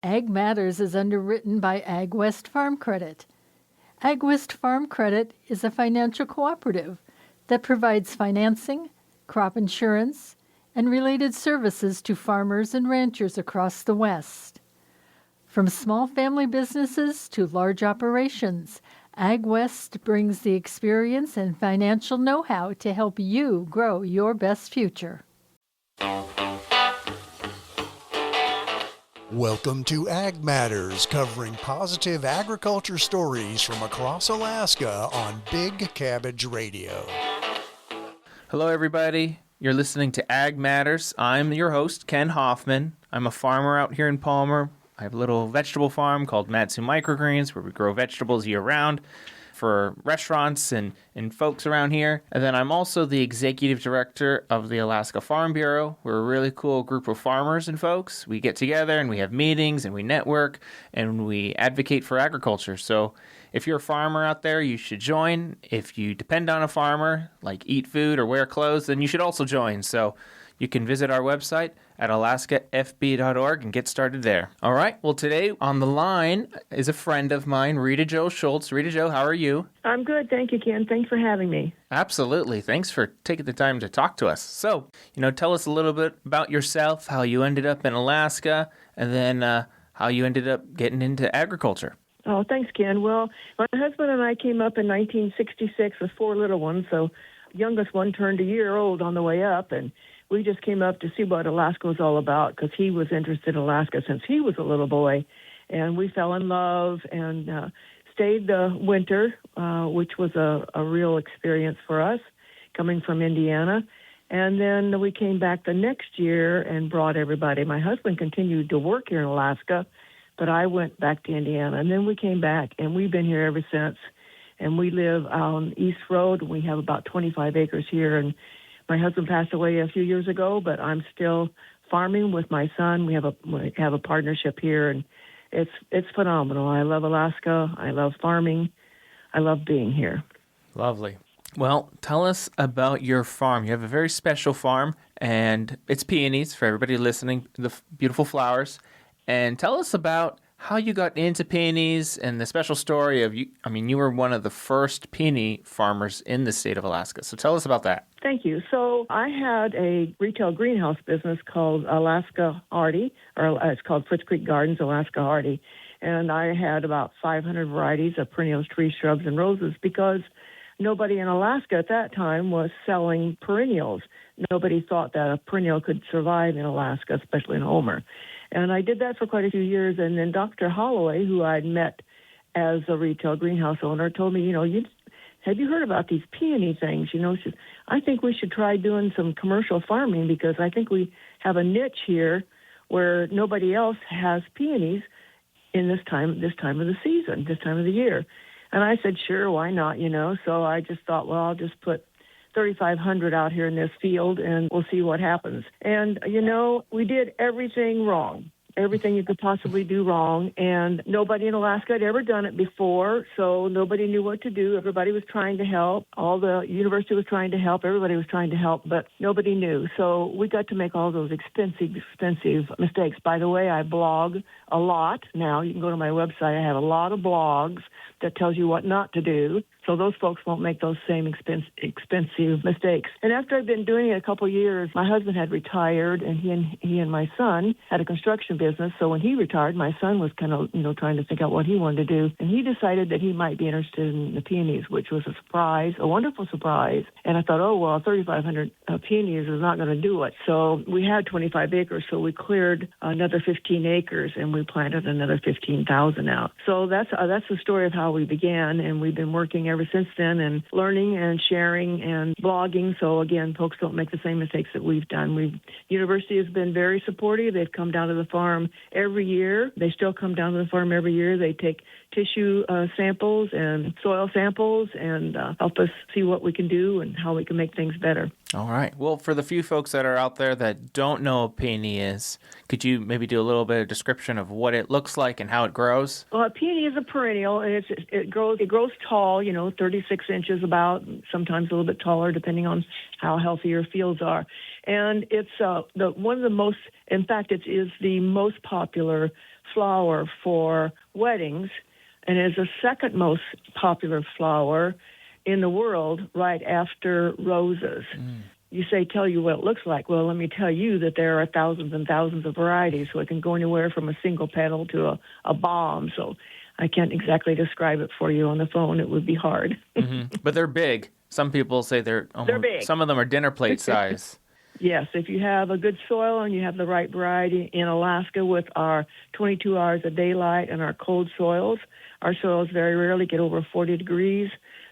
Ag Matters is underwritten by Ag West Farm Credit. Ag West Farm Credit is a financial cooperative that provides financing, crop insurance, and related services to farmers and ranchers across the West. From small family businesses to large operations, Ag West brings the experience and financial know-how to help you grow your best future. Welcome to Ag Matters, covering positive agriculture stories from across Alaska on Big Cabbage Radio. Hello, everybody. You're listening to Ag Matters. I'm your host, Ken Hoffman. I'm a farmer out here in Palmer. I have a little vegetable farm called Matsu Microgreens where we grow vegetables year-round for restaurants and folks around here. And then I'm also the executive director of the Alaska Farm Bureau. We're a really cool group of farmers and folks. We get together and we have meetings and we network and we advocate for agriculture. So if you're a farmer out there, you should join. If you depend on a farmer, like eat food or wear clothes, then you should also join. So you can visit our website at alaskafb.org and get started there. All right. Well, today on the line is a friend of mine, Rita Jo Shoultz. Rita Jo, how are you? I'm good. Thank you, Ken. Thanks for having me. Absolutely. Thanks for taking the time to talk to us. So, tell us a little bit about yourself, how you ended up in Alaska, and then how you ended up getting into agriculture. Oh, thanks, Ken. Well, my husband and I came up in 1966 with 4 little ones, so youngest one turned a year old on the way up, and we just came up to see what Alaska was all about because he was interested in Alaska since he was a little boy. And we fell in love and stayed the winter, which was a real experience for us coming from Indiana. And then we came back the next year and brought everybody. My husband continued to work here in Alaska, but I went back to Indiana. And then we came back, and we've been here ever since. And we live on East Road. We have about 25 acres here, and my husband passed away a few years ago, but I'm still farming with my son. We have a partnership here, and it's phenomenal. I love Alaska. I love farming. I love being here. Lovely. Well, tell us about your farm. You have a very special farm, and it's Peonies for everybody listening, the beautiful flowers. And tell us about how you got into peonies and the special story of you. I mean, you were one of the first peony farmers in the state of Alaska. So tell us about that. Thank you. So I had a retail greenhouse business called Alaska Hardy, or it's called Fritz Creek Gardens, Alaska Hardy. And I had about 500 varieties of perennials, trees, shrubs, and roses because nobody in Alaska at that time was selling perennials. Nobody thought that a perennial could survive in Alaska, especially in Homer. And I did that for quite a few years. And then Dr. Holloway, who I'd met as a retail greenhouse owner, told me, have you heard about these peony things? I think we should try doing some commercial farming because I think we have a niche here where nobody else has peonies in this time of the season, this time of the year. And I said, sure, why not, So I just thought, well, I'll just put 3,500 out here in this field, and we'll see what happens. And, we did everything wrong, everything you could possibly do wrong, and nobody in Alaska had ever done it before, so nobody knew what to do. Everybody was trying to help. All the university was trying to help. Everybody was trying to help, but nobody knew. So we got to make all those expensive mistakes. By the way, I blog a lot now. You can go to my website. I have a lot of blogs that tells you what not to do, so those folks won't make those same expensive mistakes. And after I've been doing it a couple of years, my husband had retired, and he and my son had a construction business. So when he retired, my son was kind of, trying to think out what he wanted to do, and he decided that he might be interested in the peonies, which was a surprise, a wonderful surprise. And I thought, 3,500 peonies is not going to do it. So we had 25 acres, so we cleared another 15 acres, and we planted another 15,000 out. So that's the story of how we began, and we've been working ever since then and learning and sharing and blogging. So again, folks don't make the same mistakes that we've done. University has been very supportive. They've come down to the farm every year. They still come down to the farm every year. They take tissue samples and soil samples and help us see what we can do and how we can make things better. All right. Well, for the few folks that are out there that don't know what peony is, could you maybe do a little bit of description of what it looks like and how it grows? Well, a peony is a perennial, and it grows tall, 36 inches about, sometimes a little bit taller, depending on how healthy your fields are. And it's one of the most, in fact, it is the most popular flower for weddings and is the second most popular flower in the world right after roses. You say, tell you what it looks like. Well, let me tell you that there are thousands and thousands of varieties, so it can go anywhere from a single petal to a bomb. So I can't exactly describe it for you on the phone. It would be hard. But they're big. Some people say they're big. Some of them are dinner plate size. Yes, if you have a good soil and you have the right variety in Alaska with our 22 hours of daylight and our cold soils, our soils very rarely get over 40 degrees.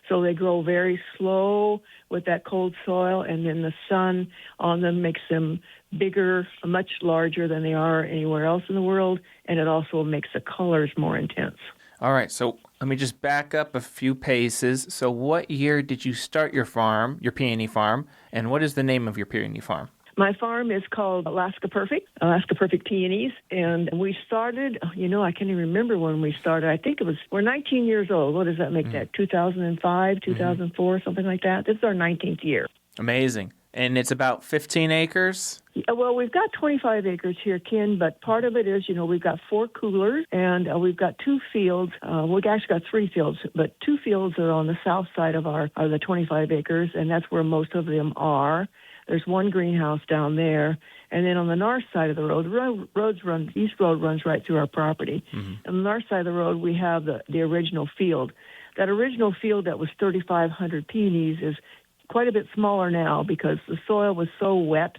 So they grow very slow with that cold soil, and then the sun on them makes them bigger, much larger than they are anywhere else in the world, and it also makes the colors more intense. All right, so let me just back up a few paces. So what year did you start your farm, your peony farm, and what is the name of your peony farm? My farm is called Alaska Perfect Peonies, and we started, I can't even remember when we started. I think we're 19 years old. What does that make that, 2005, 2004, something like that? This is our 19th year. Amazing. And it's about 15 acres? Well, we've got 25 acres here, Ken, but part of it is, we've got 4 coolers, and we've got 2 fields. We've actually got 3 fields, but 2 fields are on the south side of the 25 acres, and that's where most of them are. There's 1 greenhouse down there, and then on the north side of the road, East Road runs right through our property. On the north side of the road, we have the original field. That original field that was 3,500 peonies is quite a bit smaller now because the soil was so wet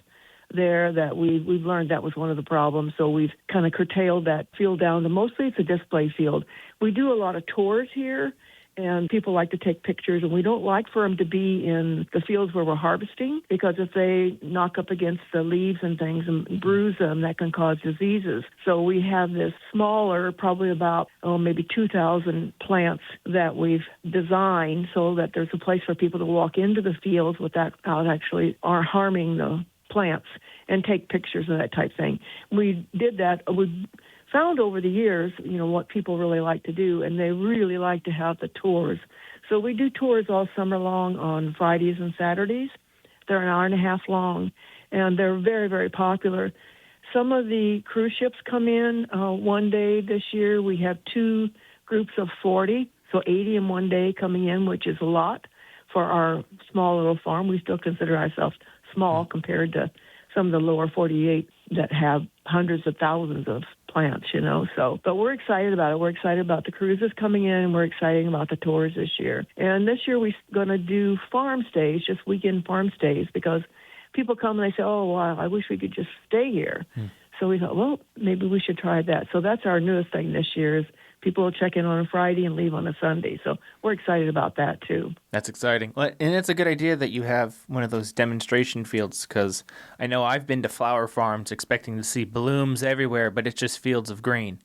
there that we've learned that was one of the problems. So we've kind of curtailed that field down to mostly it's a display field. We do a lot of tours here, and people like to take pictures, and we don't like for them to be in the fields where we're harvesting because if they knock up against the leaves and things and bruise them, that can cause diseases. So we have this smaller, probably about maybe 2,000 plants that we've designed so that there's a place for people to walk into the fields without actually harming the plants and take pictures and that type thing. We did that. We found over the years, what people really like to do, and they really like to have the tours. So we do tours all summer long on Fridays and Saturdays. They're an hour and a half long, and they're very, very popular. Some of the cruise ships come in one day this year. We have 2 groups of 40, so 80 in one day coming in, which is a lot for our small little farm. We still consider ourselves small compared to some of the lower 48 that have hundreds of thousands of plants, but we're excited about it. We're excited about the cruises coming in, and we're excited about the tours this year. And this year we're going to do farm stays, just weekend farm stays, because people come and they say, oh, wow, I wish we could just stay here. So we thought, well, maybe we should try that. So that's our newest thing this year is people will check in on a Friday and leave on a Sunday. So we're excited about that, too. That's exciting. And it's a good idea that you have one of those demonstration fields because I know I've been to flower farms expecting to see blooms everywhere, but it's just fields of green,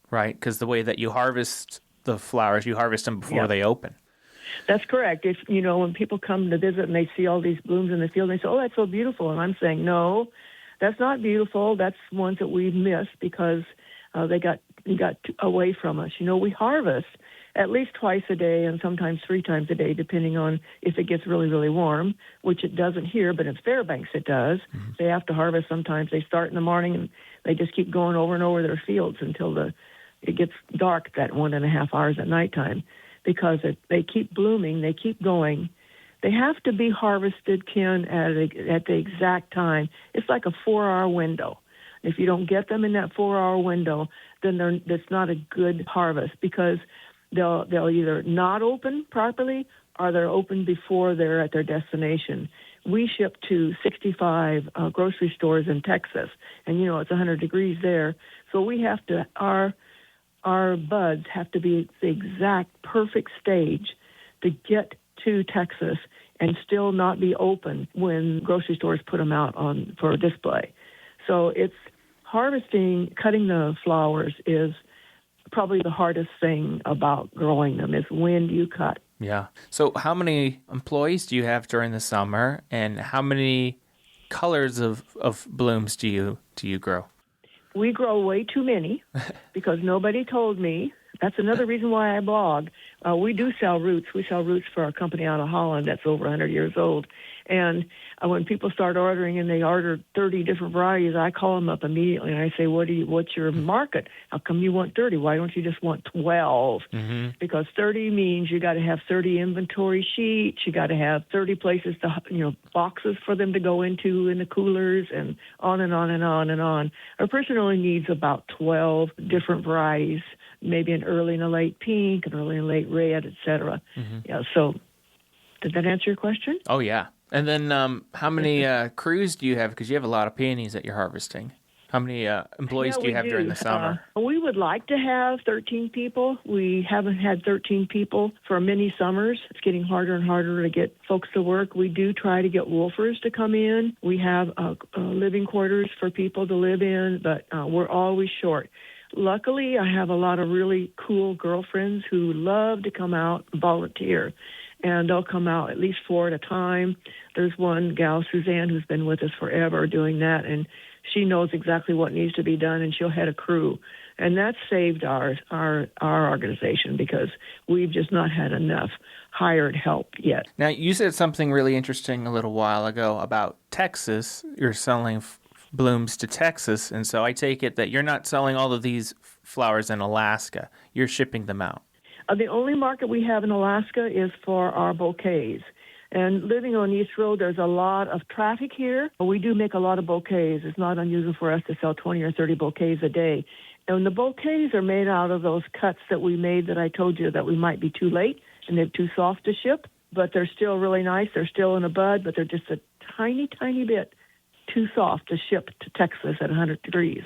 right? Because the way that you harvest the flowers, you harvest them before they open. That's correct. If when people come to visit and they see all these blooms in the field, they say, oh, that's so beautiful. And I'm saying, no, that's not beautiful. That's ones that we've missed because they got away from us. We harvest at least twice a day and sometimes 3 times a day, depending on if it gets really, really warm, which it doesn't here, but in Fairbanks it does. They have to harvest sometimes. They start in the morning and they just keep going over and over their fields until it gets dark that 1.5 hours at nighttime because they keep blooming, they keep going. They have to be harvested, Ken, at the exact time. It's like a 4-hour window. If you don't get them in that 4-hour window, then that's not a good harvest because they'll either not open properly or they're open before they're at their destination. We ship to 65 grocery stores in Texas, and it's 100 degrees there. So we have to our buds have to be the exact perfect stage to get to Texas and still not be open when grocery stores put them out for display. So it's cutting the flowers is probably the hardest thing about growing them is when you cut. Yeah. So how many employees do you have during the summer, and how many colors of blooms do you grow? We grow way too many because nobody told me That's another reason why I blog. We do sell roots. We sell roots for a company out of Holland that's over 100 years old. And when people start ordering and they order 30 different varieties, I call them up immediately and I say, what's your market? How come you want 30? Why don't you just want 12? Mm-hmm. Because 30 means you got to have 30 inventory sheets. You got to have 30 places to, boxes for them to go into in the coolers, and on and on and on and on. A person only needs about 12 different varieties, maybe an early and a late pink, an early and late red, etc. Mm-hmm. Yeah. So did that answer your question? Oh, yeah. And then how many crews do you have? Because you have a lot of peonies that you're harvesting. How many employees do you have during the summer? We would like to have 13 people. We haven't had 13 people for many summers. It's getting harder and harder to get folks to work. We do try to get wolfers to come in. We have living quarters for people to live in, but we're always short. Luckily, I have a lot of really cool girlfriends who love to come out and volunteer. And they'll come out at least 4 at a time. There's one gal, Suzanne, who's been with us forever doing that, and she knows exactly what needs to be done, and she'll head a crew. And that's saved our organization because we've just not had enough hired help yet. Now, you said something really interesting a little while ago about Texas. You're selling blooms to Texas, and so I take it that you're not selling all of these flowers in Alaska. You're shipping them out. The only market we have in Alaska is for our bouquets. And living on East Road, there's a lot of traffic here. We do make a lot of bouquets. It's not unusual for us to sell 20 or 30 bouquets a day. And the bouquets are made out of those cuts that we made that I told you that we might be too late and they're too soft to ship. But they're still really nice. They're still in a bud, but they're just a tiny, tiny bit too soft to ship to Texas at 100 degrees.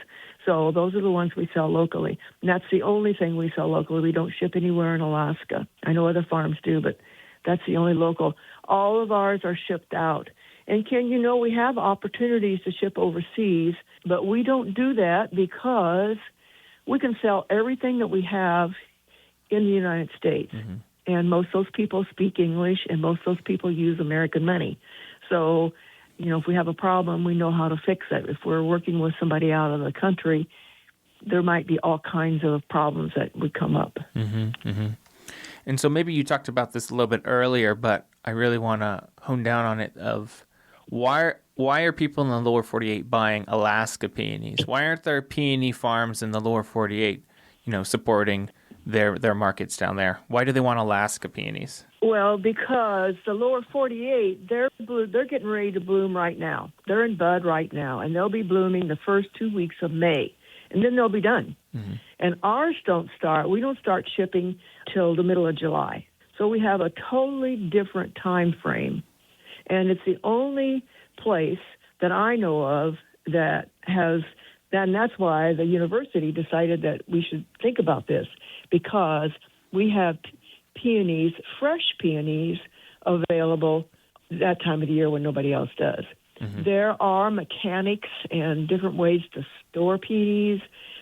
So those are the ones we sell locally. And that's the only thing we sell locally. We don't ship anywhere in Alaska. I know other farms do, but that's the only local. All of ours are shipped out. And Ken, we have opportunities to ship overseas, but we don't do that because we can sell everything that we have in the United States. Mm-hmm. And most of those people speak English, and most of those people use American money. So if we have a problem, we know how to fix it. If we're working with somebody out of the country, there might be all kinds of problems that would come up. Mm-hmm, mm-hmm. And so maybe you talked about this a little bit earlier, but I really want to hone down on it of why are people in the lower 48 buying Alaska peonies? Why aren't there peony farms in the lower 48, supporting their markets down there? Why do they want Alaska peonies? Well, because the lower 48, they're getting ready to bloom right now. They're in bud right now, and they'll be blooming the first 2 weeks of May, and then they'll be done. Mm-hmm. And ours we don't start shipping till the middle of July. So we have a totally different time frame, and it's the only place that I know of that has that, and that's why the university decided that we should think about this, because we have peonies, fresh peonies, available that time of the year when nobody else does. Mm-hmm. There are mechanics and different ways to store peonies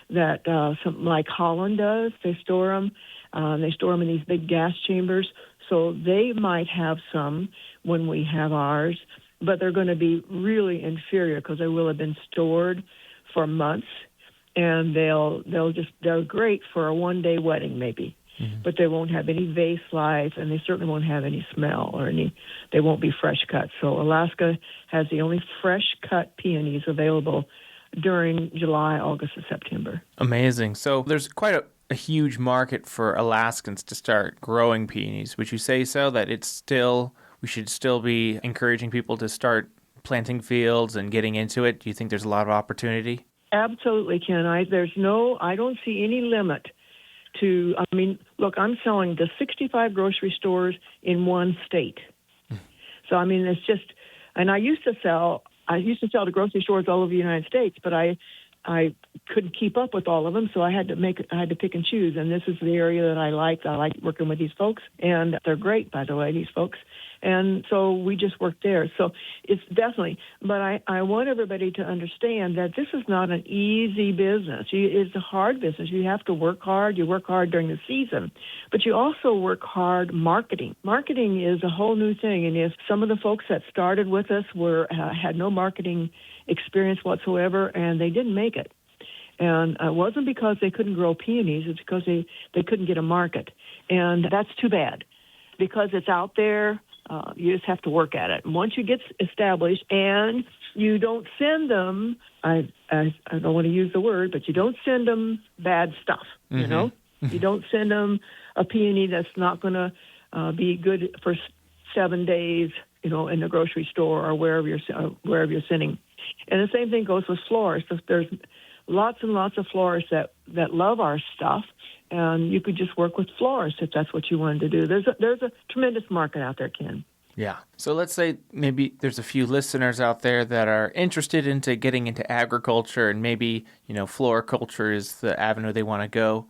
that something like Holland does. They store them. They store them in these big gas chambers. So they might have some when we have ours, but they're going to be really inferior because they will have been stored for months, and they're great for a one-day wedding maybe. Mm-hmm. But they won't have any vase life, and they certainly won't have any smell they won't be fresh cut. So Alaska has the only fresh cut peonies available during July, August, and September. Amazing. So there's quite a huge market for Alaskans to start growing peonies. Would you say so, that we should still be encouraging people to start planting fields and getting into it? Do you think there's a lot of opportunity? Absolutely, Ken. I don't see any limit to, look, I'm selling to 65 grocery stores in one state. So, it's just, and I used to sell to grocery stores all over the United States, but I couldn't keep up with all of them, so I had to pick and choose. And this is the area that I like. I like working with these folks, and they're great, by the way, these folks. And so we just work there. So it's definitely, but I want everybody to understand that this is not an easy business. It's a hard business. You have to work hard. You work hard during the season, but you also work hard marketing. Marketing is a whole new thing. And if some of the folks that started with us had no marketing experience whatsoever, and they didn't make it. And it wasn't because they couldn't grow peonies. It's because they couldn't get a market. And that's too bad because it's out there. You just have to work at it. And once you get established and you don't send them, I don't want to use the word, but you don't send them bad stuff, you know? You don't send them a peony that's not going to be good for 7 days, you know, in the grocery store or wherever you're sending. And the same thing goes with florists. There's lots and lots of florists that love our stuff, and you could just work with florists if that's what you wanted to do. There's a tremendous market out there, Ken. Yeah. So let's say maybe there's a few listeners out there that are interested into getting into agriculture, and maybe, you know, floriculture is the avenue they want to go.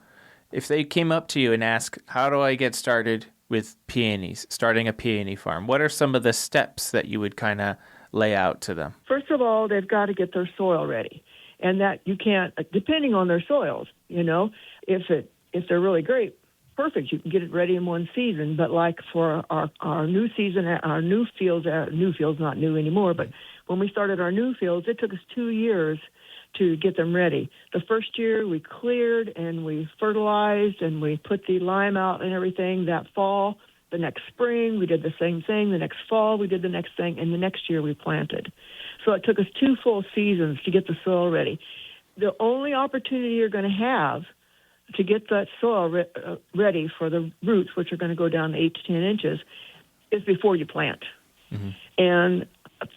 If they came up to you and asked, how do I get started with peonies, starting a peony farm, what are some of the steps that you would kind of lay out to them? First of all, they've got to get their soil ready. And that you can't, depending on their soils, you know, if they're really great, perfect, you can get it ready in one season. But like for our new season, our new fields, not new anymore, but when we started our new fields, it took us 2 years to get them ready. The first year we cleared and we fertilized and we put the lime out and everything that fall. The next spring we did the same thing. The next fall we did the next thing. And the next year we planted. So it took us 2 full seasons to get the soil ready. The only opportunity you're going to have to get that soil ready for the roots, which are going to go down 8 to 10 inches, is before you plant. And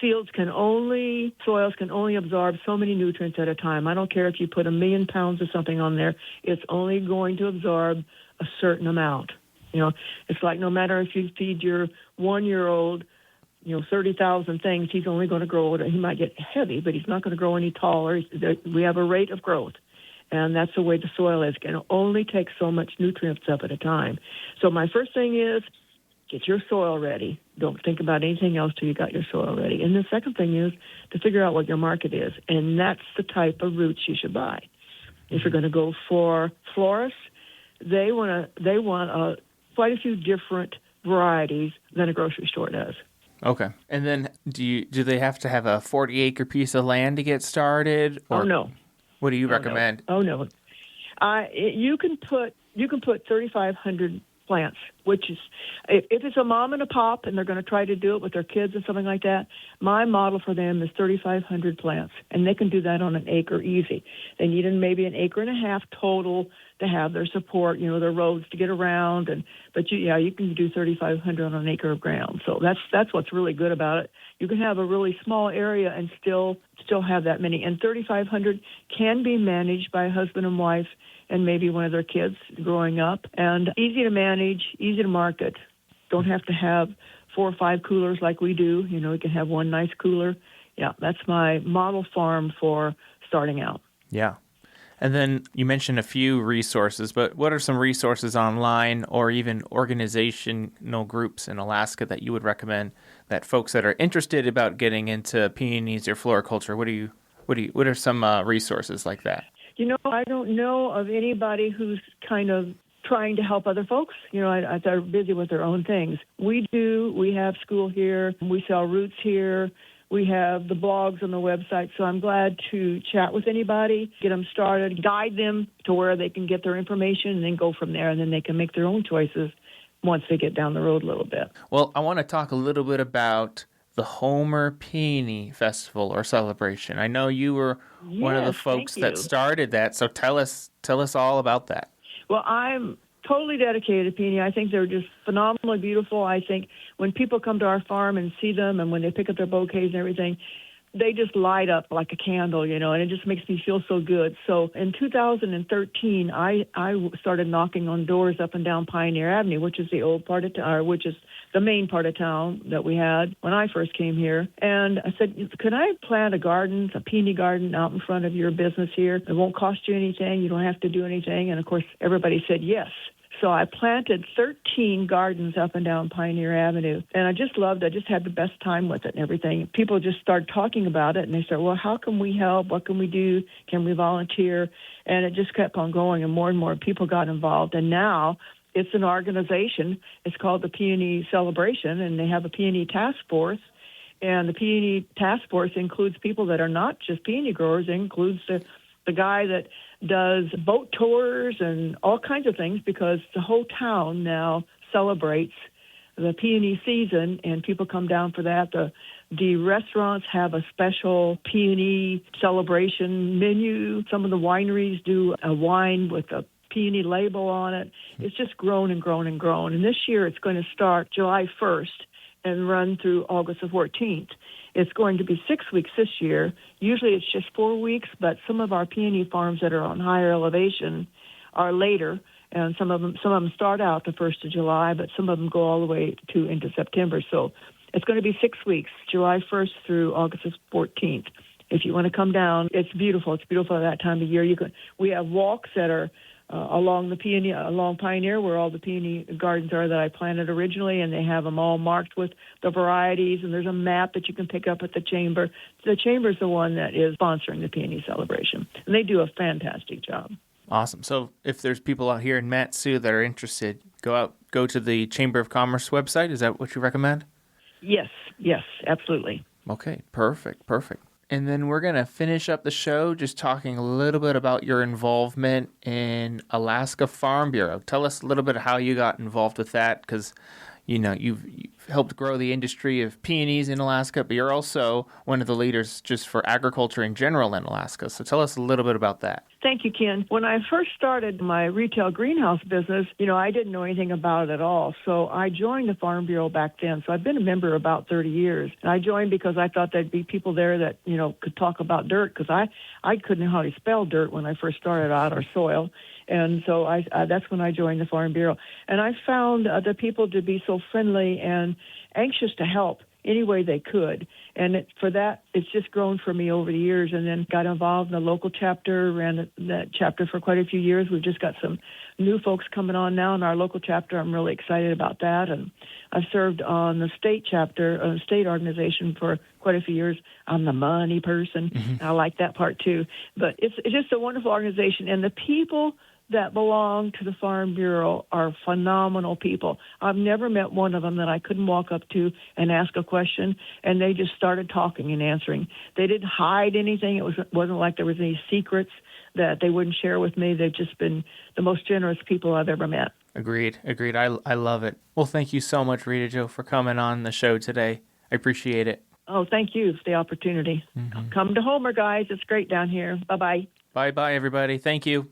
soils can only absorb so many nutrients at a time. I don't care if you put 1 million pounds of something on there, it's only going to absorb a certain amount. You know, it's like no matter if you feed your 1-year-old, 30,000 things, he's only going to grow. He might get heavy, but he's not going to grow any taller. We have a rate of growth, and that's the way the soil is. It can only take so much nutrients up at a time. So my first thing is get your soil ready. Don't think about anything else till you got your soil ready. And the second thing is to figure out what your market is, and that's the type of roots you should buy. If you're going to go for florists, they want quite a few different varieties than a grocery store does. Okay. And then do they have to have a 40-acre piece of land to get started? Or no. What do you recommend? No. You can put 3,500 plants, which is, if it's a mom and a pop and they're going to try to do it with their kids and something like that, my model for them is 3,500 plants, and they can do that on an acre easy. They need maybe 1.5 acres total to have their support, their roads to get around, but you can do 3,500 on an acre of ground. So that's what's really good about it. You can have a really small area and still have that many, and 3,500 can be managed by a husband and wife and maybe one of their kids growing up, and easy to manage, easy to market. Don't have to have 4 or 5 coolers like we do. You can have one nice cooler. Yeah, that's my model farm for starting out. Yeah. And then you mentioned a few resources, but what are some resources online or even organizational groups in Alaska that you would recommend that folks that are interested about getting into peonies or floriculture? What are some resources like that? I don't know of anybody who's kind of trying to help other folks. They're busy with their own things. We have school here. We sell roots here. We have the blogs on the website. So I'm glad to chat with anybody, get them started, guide them to where they can get their information, and then go from there. And then they can make their own choices once they get down the road a little bit. Well, I want to talk a little bit about the Homer Peony Festival or celebration. I know you were one of the folks that started that, so tell us all about that. Well, I'm totally dedicated to peony. I think they're just phenomenally beautiful. I think when people come to our farm and see them, and when they pick up their bouquets and everything, they just light up like a candle, and it just makes me feel so good. So in 2013, I started knocking on doors up and down Pioneer Avenue, which is the old part of town, which is the main part of town that we had when I first came here. And I said, could I plant a peony garden out in front of your business here? It won't cost you anything. You don't have to do anything. And of course, everybody said yes. So I planted 13 gardens up and down Pioneer Avenue, and I just loved it. I just had the best time with it and everything. People just started talking about it, and they said, well, how can we help? What can we do? Can we volunteer? And it just kept on going, and more people got involved. And now it's an organization. It's called the Peony Celebration, and they have a Peony Task Force. And the Peony Task Force includes people that are not just peony growers. It includes the the guy that does boat tours and all kinds of things because the whole town now celebrates the Peony season, and people come down for that. The restaurants have a special Peony celebration menu. Some of the wineries do a wine with a Peony label on it. It's just grown and grown and grown. And this year it's going to start July 1st and run through August the 14th. It's going to be 6 weeks this year. Usually it's just 4 weeks, but some of our peony farms that are on higher elevation are later, and some of them start out the 1st of July, but some of them go all the way into September. So it's going to be 6 weeks, July 1st through August 14th. If you want to come down, it's beautiful. It's beautiful at that time of year. We have walks that are along Pioneer, where all the peony gardens are that I planted originally, and they have them all marked with the varieties, and there's a map that you can pick up at the Chamber. The Chamber is the one that is sponsoring the peony celebration, and they do a fantastic job. Awesome. So if there's people out here in Matsu that are interested, go to the Chamber of Commerce website. Is that what you recommend? Yes, absolutely. Okay, perfect. And then we're going to finish up the show just talking a little bit about your involvement in Alaska Farm Bureau. Tell us a little bit how you got involved with that, because you've helped grow the industry of peonies in Alaska, but you're also one of the leaders just for agriculture in general in Alaska. So tell us a little bit about that. Thank you, Ken. When I first started my retail greenhouse business, I didn't know anything about it at all. So I joined the Farm Bureau back then. So I've been a member about 30 years. And I joined because I thought there'd be people there that, could talk about dirt, because I couldn't hardly spell dirt when I first started out, or soil. And so that's when I joined the Farm Bureau. And I found the people to be so friendly and anxious to help any way they could. And it's just grown for me over the years, and then got involved in the local chapter, ran that chapter for quite a few years. We've just got some new folks coming on now in our local chapter. I'm really excited about that. And I've served on the state chapter, state organization for quite a few years. I'm the money person. Mm-hmm. I like that part too. But it's just a wonderful organization. And the people that belong to the Farm Bureau are phenomenal people. I've never met one of them that I couldn't walk up to and ask a question, and they just started talking and answering. They didn't hide anything. It wasn't like there was any secrets that they wouldn't share with me. They've just been the most generous people I've ever met. Agreed. I love it. Well, thank you so much, Rita Jo, for coming on the show today. I appreciate it. Oh, thank you for the opportunity. Mm-hmm. Come to Homer, guys. It's great down here. Bye-bye. Bye-bye, everybody. Thank you.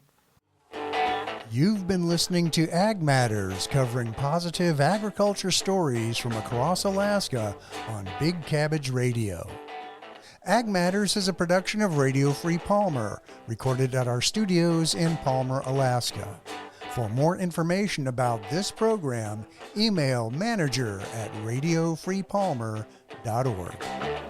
You've been listening to Ag Matters, covering positive agriculture stories from across Alaska on Big Cabbage Radio. Ag Matters is a production of Radio Free Palmer, recorded at our studios in Palmer, Alaska. For more information about this program, email manager@radiofreepalmer.org.